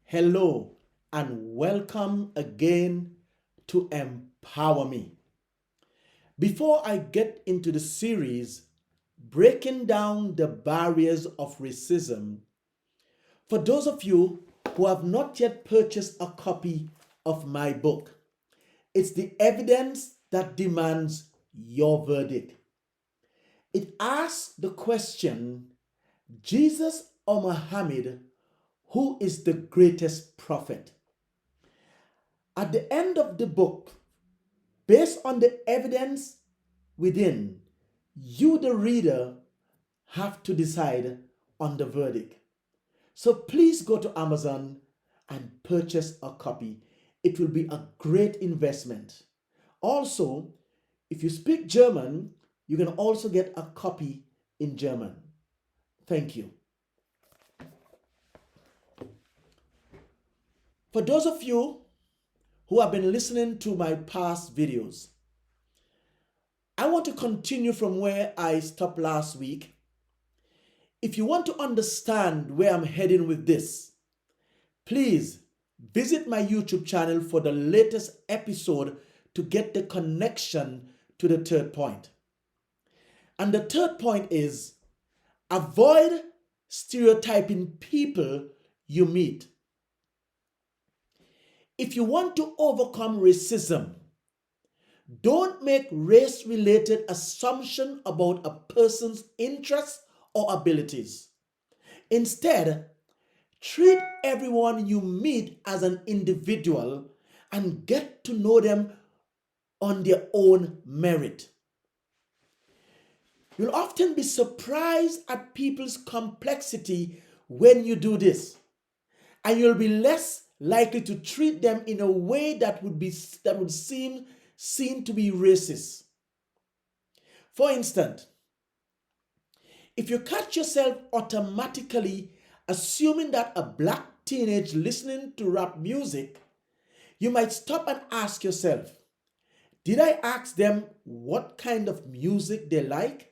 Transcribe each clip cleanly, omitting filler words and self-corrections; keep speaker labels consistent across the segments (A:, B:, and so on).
A: Hello and welcome again to Empower Me. Before I get into the series, breaking down the barriers of racism, for those of you who have not yet purchased a copy of my book, it's the evidence that demands your verdict. It asks the question, Jesus or Muhammad, who is the greatest prophet? At the end of the book, based on the evidence within, you, the reader, have to decide on the verdict. So please go to Amazon and purchase a copy. It will be a great investment. Also, if you speak German, you can also get a copy in German. Thank you. For those of you who have been listening to my past videos, I want to continue from where I stopped last week. If you want to understand where I'm heading with this, please visit my YouTube channel for the latest episode to get the connection to the third point. And the third point is avoid stereotyping people you meet. If you want to overcome racism, don't make race-related assumptions about a person's interests or abilities. Instead, treat everyone you meet as an individual and get to know them on their own merit. You'll often be surprised at people's complexity when you do this, and you'll be less likely to treat them in a way that would seem seen to be racist. For instance, if you catch yourself automatically assuming that a black teenage listening to rap music, you might stop and ask yourself, did I ask them what kind of music they like?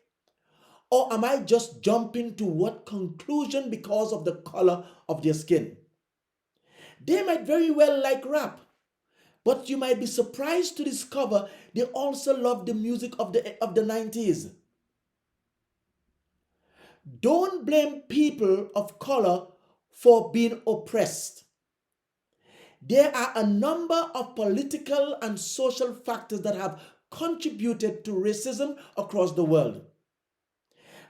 A: Or am I just jumping to what conclusion because of the color of their skin? They might very well like rap, but you might be surprised to discover they also love the music of the 90s. Don't blame people of color for being oppressed. There are a number of political and social factors that have contributed to racism across the world,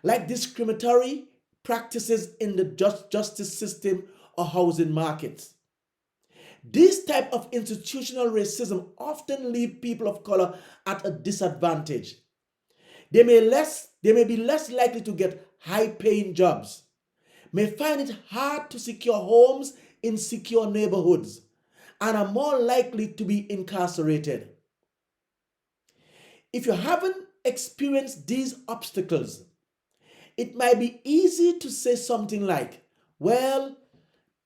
A: like discriminatory practices in the justice system or housing markets. This type of institutional racism often leave people of color at a disadvantage. They may be less likely to get high-paying jobs, may find it hard to secure homes in secure neighborhoods, and are more likely to be incarcerated. If you haven't experienced these obstacles, it might be easy to say something like, well,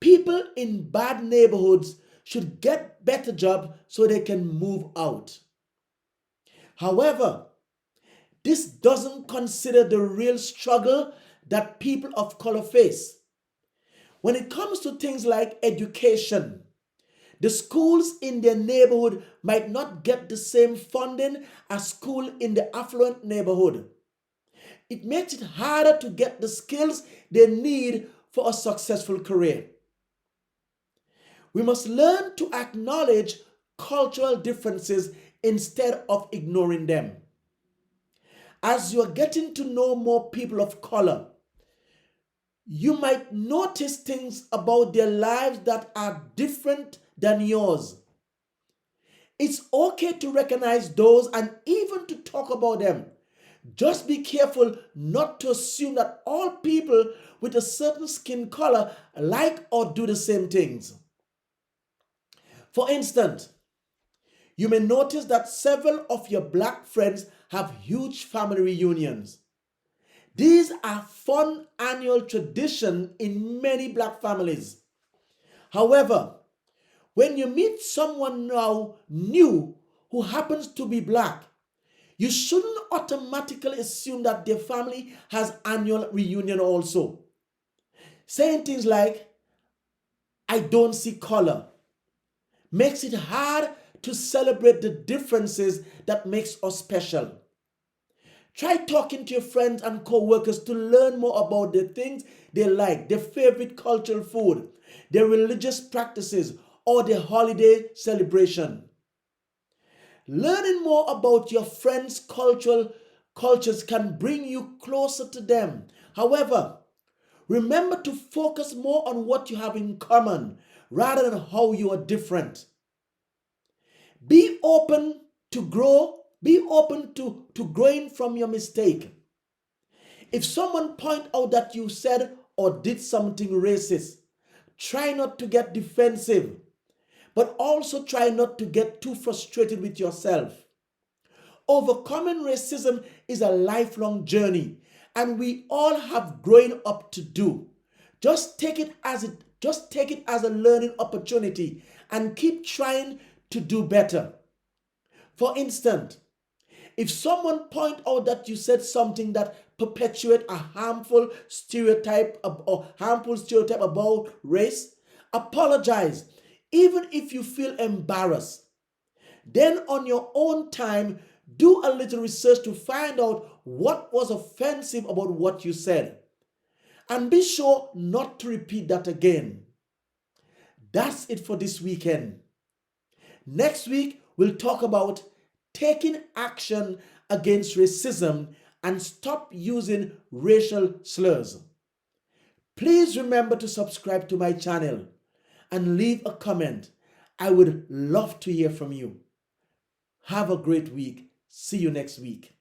A: people in bad neighborhoods should get better jobs so they can move out. However, this doesn't consider the real struggle that people of color face. When it comes to things like education, the schools in their neighborhood might not get the same funding as schools in the affluent neighborhood. It makes it harder to get the skills they need for a successful career. We must learn to acknowledge cultural differences instead of ignoring them. As you are getting to know more people of color, you might notice things about their lives that are different than yours. It's okay to recognize those and even to talk about them. Just be careful not to assume that all people with a certain skin color like or do the same things. For instance, you may notice that several of your black friends have huge family reunions. These are fun annual traditions in many black families. However, when you meet someone now new who happens to be black, you shouldn't automatically assume that their family has annual reunion also. Saying things like, I don't see color makes it hard to celebrate the differences that makes us special. Try talking to your friends and co-workers to learn more about the things they like, their favorite cultural food, their religious practices, or their holiday celebration. Learning more about your friends' cultures can bring you closer to them. However, remember to focus more on what you have in common rather than how you are different. Be open to grow. Be open to growing from your mistake. If someone point out that you said or did something racist, try not to get defensive, but also try not to get too frustrated with yourself. Overcoming racism is a lifelong journey, and we all have growing up to do. Just take it as a learning opportunity and keep trying to do better. For instance, if someone point out that you said something that perpetuate a harmful stereotype about race, apologize even if you feel embarrassed. Then on your own time, do a little research to find out what was offensive about what you said. And be sure not to repeat that again. That's it for this weekend. Next week, we'll talk about taking action against racism and stop using racial slurs. Please remember to subscribe to my channel and leave a comment. I would love to hear from you. Have a great week. See you next week.